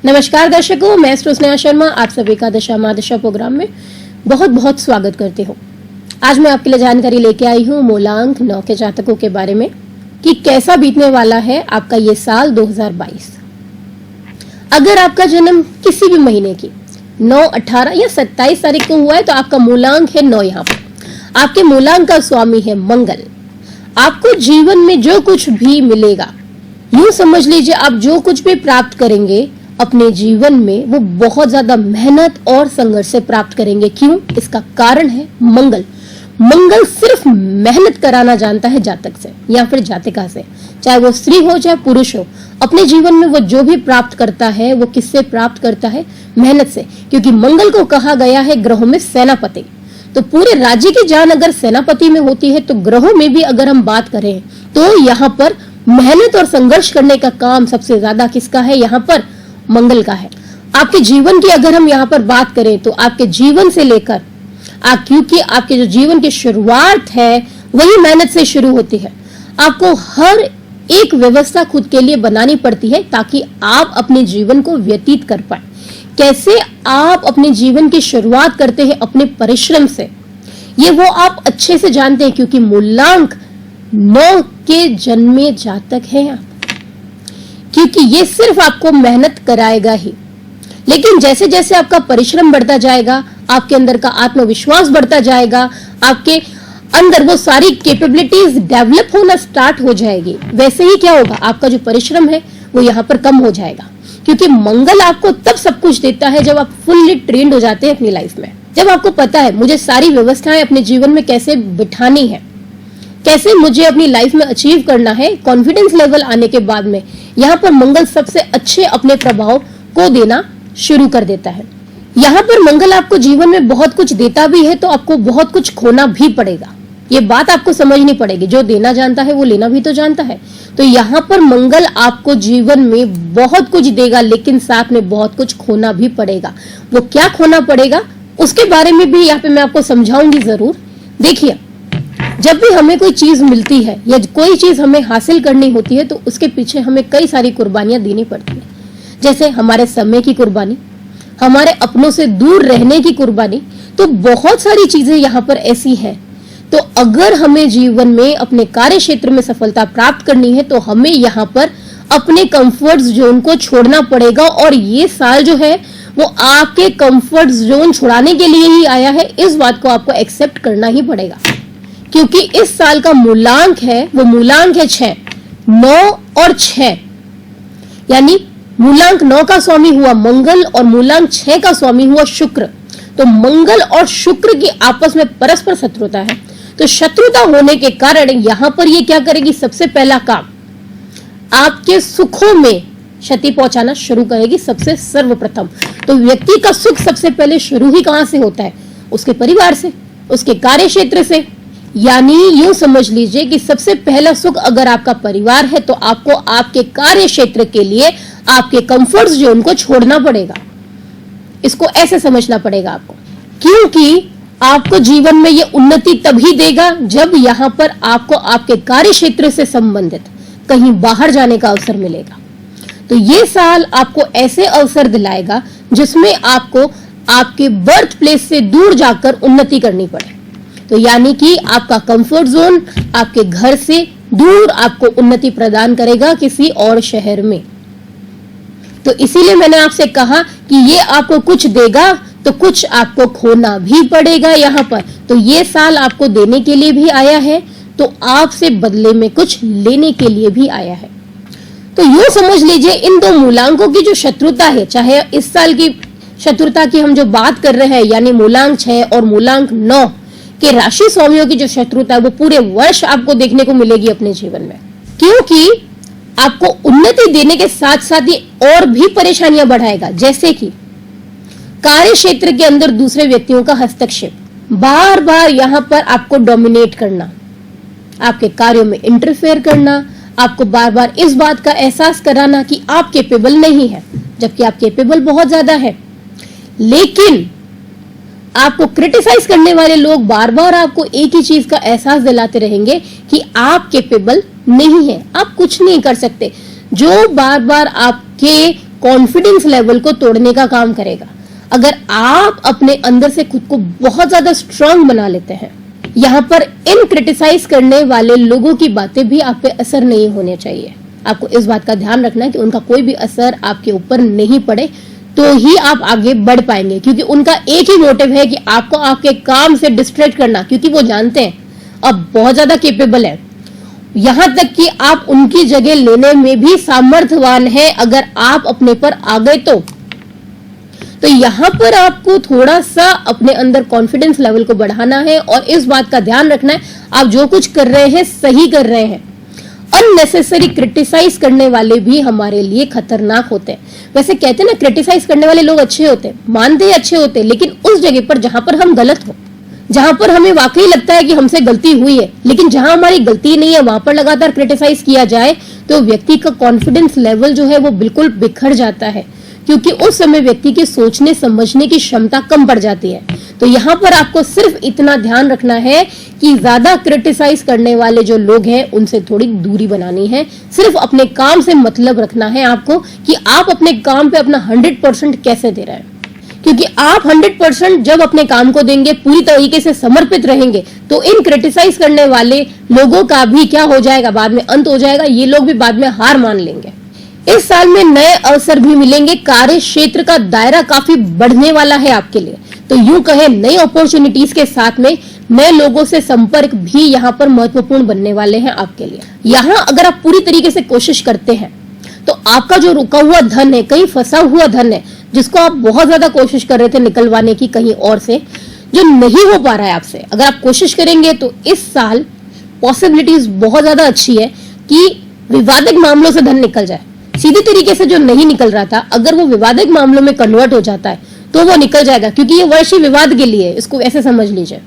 नमस्कार दर्शकों, मैं स्नेहा शर्मा आप सभी का दशा माँ दशा प्रोग्राम में बहुत बहुत स्वागत करती हूँ। आज मैं आपके लिए जानकारी लेके आई हूँ मूलांक 9 के जातकों के बारे में कि कैसा बीतने वाला है आपका ये साल 2022। अगर आपका जन्म किसी भी महीने की 9, 18 या 27 तारीख को हुआ है तो आपका मूलांक है 9। यहाँ पर आपके मूलांक का स्वामी है मंगल। आपको जीवन में जो कुछ भी मिलेगा, यूं समझ लीजिए आप जो कुछ भी प्राप्त करेंगे अपने जीवन में वो बहुत ज्यादा मेहनत और संघर्ष से प्राप्त करेंगे। क्यों? इसका कारण है मंगल। मंगल सिर्फ मेहनत कराना जानता है जातक से या फिर जातिका से, चाहे वो स्त्री हो चाहे पुरुष हो। अपने जीवन में वो जो भी प्राप्त करता है वो किससे प्राप्त करता है? मेहनत से, क्योंकि मंगल को कहा गया है ग्रहों में सेनापति। तो पूरे राज्य की जान अगर सेनापति में होती है तो ग्रहों में भी अगर हम बात करें तो यहाँ पर मेहनत और संघर्ष करने का काम सबसे ज्यादा किसका है? यहाँ पर मंगल का है। आपके जीवन की अगर हम यहाँ पर बात करें तो आपके जीवन से लेकर क्योंकि आपके जो जीवन की शुरुआत है वही मेहनत से शुरू होती है। आपको हर एक व्यवस्था खुद के लिए बनानी पड़ती है ताकि आप अपने जीवन को व्यतीत कर पाए। कैसे आप अपने जीवन की शुरुआत करते हैं? अपने परिश्रम से। ये वो आप अच्छे से जानते हैं क्योंकि मूलांक 9 के जन्मे जातक हैं आप, क्योंकि ये सिर्फ आपको मेहनत कराएगा ही। लेकिन जैसे जैसे आपका परिश्रम बढ़ता जाएगा, आपके अंदर का आत्मविश्वास बढ़ता जाएगा, आपके अंदर वो सारी कैपेबिलिटीज डेवलप होना स्टार्ट हो जाएगी। वैसे ही क्या होगा? आपका जो परिश्रम है वो यहाँ पर कम हो जाएगा, क्योंकि मंगल आपको तब सब कुछ देता है जब आप फुल्ली ट्रेंड हो जाते हैं अपनी लाइफ में। जब आपको पता है मुझे सारी व्यवस्थाएं अपने जीवन में कैसे बिठानी है, कैसे मुझे अपनी लाइफ में अचीव करना है। कॉन्फिडेंस लेवल आने के बाद में यहाँ पर मंगल सबसे अच्छे अपने प्रभाव को देना शुरू कर देता है। यहाँ पर मंगल आपको जीवन में बहुत कुछ देता भी है तो आपको बहुत कुछ खोना भी पड़ेगा। ये बात आपको समझनी पड़ेगी। जो देना जानता है वो लेना भी तो जानता है। तो यहाँ पर मंगल आपको जीवन में बहुत कुछ देगा, लेकिन साथ में बहुत कुछ खोना भी पड़ेगा। वो क्या खोना पड़ेगा उसके बारे में भी यहाँ पे मैं आपको समझाऊंगी जरूर। देखिए, जब भी हमें कोई चीज मिलती है या कोई चीज हमें हासिल करनी होती है तो उसके पीछे हमें कई सारी कुर्बानियां देनी पड़ती है। जैसे हमारे समय की कुर्बानी, हमारे अपनों से दूर रहने की कुर्बानी। तो बहुत सारी चीजें यहाँ पर ऐसी हैं। तो अगर हमें जीवन में अपने कार्य क्षेत्र में सफलता प्राप्त करनी है तो हमें यहाँ पर अपने कंफर्ट जोन को छोड़ना पड़ेगा। और ये साल जो है वो आपके कंफर्ट जोन छुड़ाने के लिए ही आया है। इस बात को आपको एक्सेप्ट करना ही पड़ेगा, क्योंकि इस साल का मूलांक है वो मूलांक है 6, 9 और 6। यानी मूलांक 9 का स्वामी हुआ मंगल और मूलांक 6 का स्वामी हुआ शुक्र। तो मंगल और शुक्र की आपस में परस्पर शत्रुता है। तो शत्रुता होने के कारण यहां पर ये क्या करेगी? सबसे पहला काम आपके सुखों में क्षति पहुंचाना शुरू करेगी सबसे सर्वप्रथम। तो व्यक्ति का सुख सबसे पहले शुरू ही कहां से होता है? उसके परिवार से, उसके कार्य क्षेत्र से। यानी यूं समझ लीजिए कि सबसे पहला सुख अगर आपका परिवार है तो आपको आपके कार्य क्षेत्र के लिए आपके कंफर्ट जोन को छोड़ना पड़ेगा। इसको ऐसे समझना पड़ेगा आपको, क्योंकि आपको जीवन में ये उन्नति तभी देगा जब यहाँ पर आपको आपके कार्य क्षेत्र से संबंधित कहीं बाहर जाने का अवसर मिलेगा। तो ये साल आपको ऐसे अवसर दिलाएगा जिसमें आपको आपके बर्थ प्लेस से दूर जाकर उन्नति करनी पड़े। तो यानी कि आपका कंफर्ट जोन आपके घर से दूर आपको उन्नति प्रदान करेगा किसी और शहर में। तो इसीलिए मैंने आपसे कहा कि ये आपको कुछ देगा तो कुछ आपको खोना भी पड़ेगा यहाँ पर। तो ये साल आपको देने के लिए भी आया है तो आपसे बदले में कुछ लेने के लिए भी आया है। तो यूं समझ लीजिए इन दो मूलांकों की जो शत्रुता है, चाहे इस साल की शत्रुता की हम जो बात कर रहे हैं यानी मूलांक 6 और मूलांक 9 के राशि स्वामियों की जो शत्रुता है वो पूरे वर्ष आपको देखने को मिलेगी अपने जीवन में, क्योंकि आपको उन्नति देने के साथ साथ ये और भी परेशानियां बढ़ाएगा। जैसे कि कार्य क्षेत्र के अंदर दूसरे व्यक्तियों का हस्तक्षेप, बार बार यहाँ पर आपको डोमिनेट करना, आपके कार्यों में इंटरफेयर करना, आपको बार बार इस बात का एहसास कराना कि आप कैपेबल नहीं है, जबकि आप कैपेबल बहुत ज्यादा है। लेकिन आपको क्रिटिसाइज करने वाले लोग बार बार आपको एक ही चीज का एहसास दिलाते रहेंगे कि आप कैपेबल नहीं है, आप कुछ नहीं कर सकते। जो बार बार आपके कॉन्फिडेंस लेवल को तोड़ने का काम करेगा। अगर आप अपने अंदर से खुद को बहुत ज्यादा स्ट्रांग बना लेते हैं, यहाँ पर इन क्रिटिसाइज करने वाले लोगों की बातें भी आप पे असर नहीं होने चाहिए। आपको इस बात का ध्यान रखना है कि उनका कोई भी असर आपके ऊपर नहीं पड़े, तो ही आप आगे बढ़ पाएंगे, क्योंकि उनका एक ही मोटिव है कि आपको आपके काम से डिस्ट्रैक्ट करना, क्योंकि वो जानते हैं अब बहुत ज्यादा केपेबल है, यहां तक कि आप उनकी जगह लेने में भी सामर्थ्यवान है अगर आप अपने पर आ गए तो यहां पर आपको थोड़ा सा अपने अंदर कॉन्फिडेंस लेवल को बढ़ाना है और इस बात का ध्यान रखना है आप जो कुछ कर रहे हैं सही कर रहे हैं। अननेसेसरी क्रिटिसाइज करने वाले भी हमारे लिए खतरनाक होते हैं। वैसे कहते हैं ना, क्रिटिसाइज करने वाले लोग अच्छे होते हैं, मानते ही अच्छे होते हैं, लेकिन उस जगह पर जहां पर हम गलत हो, जहां पर हमें वाकई लगता है कि हमसे गलती हुई है, लेकिन जहां हमारी गलती नहीं है वहां पर लगातार क्रिटिसाइज किया जाए तो व्यक्ति का कॉन्फिडेंस लेवल जो है वो बिल्कुल बिखर जाता है, क्योंकि उस समय व्यक्ति के सोचने समझने की क्षमता कम पड़ जाती है। तो यहाँ पर आपको सिर्फ इतना ध्यान रखना है कि ज्यादा क्रिटिसाइज करने वाले जो लोग हैं उनसे थोड़ी दूरी बनानी है। सिर्फ अपने काम से मतलब रखना है आपको कि आप अपने काम पे अपना 100% कैसे दे रहे हैं, क्योंकि आप 100% जब अपने काम को देंगे, पूरी तरीके से समर्पित रहेंगे, तो इन क्रिटिसाइज करने वाले लोगों का भी क्या हो जाएगा, बाद में अंत हो जाएगा। ये लोग भी बाद में हार मान लेंगे। इस साल में नए अवसर भी मिलेंगे, कार्य क्षेत्र का दायरा काफी बढ़ने वाला है आपके लिए। तो यूं कहें, नई अपॉर्चुनिटीज के साथ में नए लोगों से संपर्क भी यहाँ पर महत्वपूर्ण बनने वाले हैं आपके लिए। यहाँ अगर आप पूरी तरीके से कोशिश करते हैं तो आपका जो रुका हुआ धन है, कहीं फंसा हुआ धन है, जिसको आप बहुत ज्यादा कोशिश कर रहे थे निकलवाने की कहीं और से, जो नहीं हो पा रहा है आपसे, अगर आप कोशिश करेंगे तो इस साल पॉसिबिलिटीज बहुत ज्यादा अच्छी है कि विवादित मामलों से धन निकल जाए। सीधे तरीके से जो नहीं निकल रहा था, अगर वो विवादित मामलों में कन्वर्ट हो जाता है तो वो निकल जाएगा, क्योंकि ये वर्ष ही विवाद के लिए, इसको ऐसे समझ लीजिए।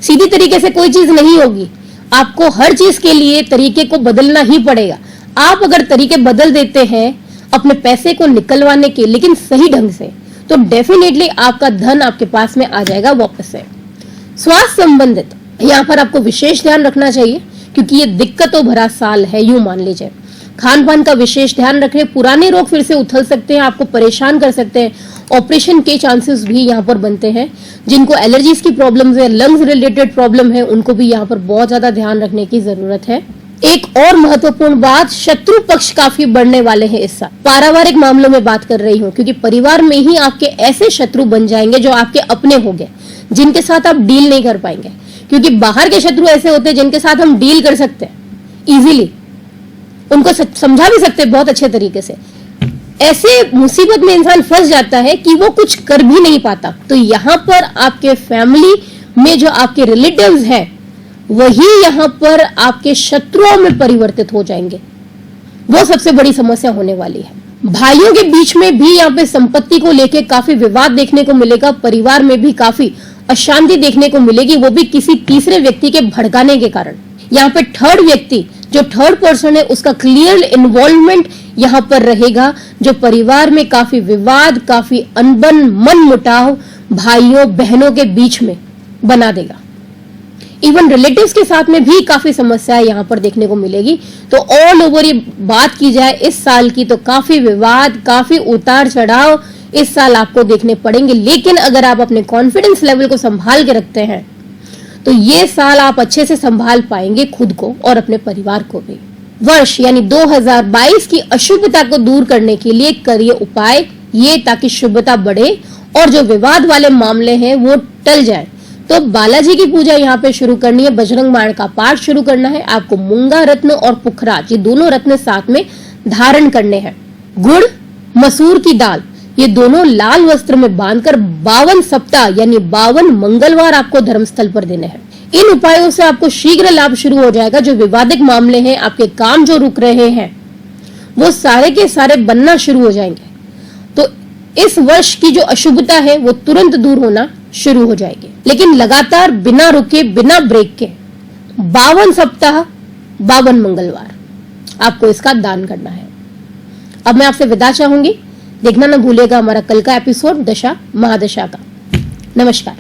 सीधी तरीके से कोई चीज नहीं होगी, आपको हर चीज के लिए तरीके को बदलना ही पड़ेगा। आप अगर तरीके बदल देते हैं अपने पैसे को निकलवाने के, लेकिन सही ढंग से, तो डेफिनेटली आपका धन आपके पास में आ जाएगा वापस से। स्वास्थ्य संबंधित यहाँ पर आपको विशेष ध्यान रखना चाहिए, क्योंकि ये दिक्कतों भरा साल है, यूं मान लीजिए। खान पान का विशेष ध्यान रखें, पुराने रोग फिर से उछल सकते हैं, आपको परेशान कर सकते हैं। ऑपरेशन के चांसेस भी यहाँ पर बनते हैं। जिनको एलर्जीज की प्रॉब्लम्स है, लंग्स रिलेटेड प्रॉब्लम है, उनको भी यहाँ पर बहुत ज्यादा ध्यान रखने की जरूरत है। एक और महत्वपूर्ण बात, शत्रु पक्ष काफी बढ़ने वाले हैं इस साल। पारिवारिक मामलों में बात कर रही हूँ, क्योंकि परिवार में ही आपके ऐसे शत्रु बन जाएंगे जो आपके अपने होंगे, जिनके साथ आप डील नहीं कर पाएंगे। क्योंकि बाहर के शत्रु ऐसे होते हैं जिनके साथ हम डील कर सकते हैं इजीली, उनको समझा भी सकते हैं बहुत अच्छे तरीके से। ऐसे मुसीबत में इंसान फंस जाता है कि वो कुछ कर भी नहीं पाता। तो यहाँ पर आपके फैमिली में जो आपके रिलेटिव्स हैं, वही यहाँ पर आपके शत्रुओं में परिवर्तित हो जाएंगे। वो सबसे बड़ी समस्या होने वाली है। भाइयों के बीच में भी यहाँ पे संपत्ति को लेकर काफी विवाद देखने को मिलेगा। परिवार में भी काफी अशांति देखने को मिलेगी, वो भी किसी तीसरे व्यक्ति के भड़काने के कारण। यहाँ पे थर्ड व्यक्ति, जो थर्ड पर्सन है, उसका क्लियर इन्वॉल्वमेंट यहाँ पर रहेगा, जो परिवार में काफी विवाद, काफी अनबन, मन मुटाव भाइयों बहनों के बीच में बना देगा। इवन रिलेटिव्स के साथ में भी काफी समस्याएं यहाँ पर देखने को मिलेगी। तो ऑल ओवर ये बात की जाए इस साल की, तो काफी विवाद, काफी उतार चढ़ाव इस साल आपको देखने पड़ेंगे। लेकिन अगर आप अपने कॉन्फिडेंस लेवल को संभाल के रखते हैं तो ये साल आप अच्छे से संभाल पाएंगे खुद को और अपने परिवार को भी। वर्ष यानी 2022 की अशुभता को दूर करने के लिए करिए उपाय ये, ताकि शुभता बढ़े और जो विवाद वाले मामले हैं वो टल जाए। तो बालाजी की पूजा यहाँ पे शुरू करनी है, बजरंग बाण का पाठ शुरू करना है। आपको मूंगा रत्न और पुखराज, ये दोनों रत्न साथ में धारण करने हैं। गुड़, मसूर की दाल, ये दोनों लाल वस्त्र में बांधकर 52 सप्ताह यानी 52 मंगलवार आपको धर्मस्थल पर देने हैं। इन उपायों से आपको शीघ्र लाभ शुरू हो जाएगा। जो विवादित मामले हैं, आपके काम जो रुक रहे हैं, वो सारे के सारे बनना शुरू हो जाएंगे। तो इस वर्ष की जो अशुभता है वो तुरंत दूर होना शुरू हो जाएगी। लेकिन लगातार बिना रुके, बिना ब्रेक के 52 सप्ताह 52 मंगलवार आपको इसका दान करना है। अब मैं आपसे विदा चाहूंगी। देखना न भूलिएगा हमारा कल का एपिसोड दशा महादशा का। नमस्कार।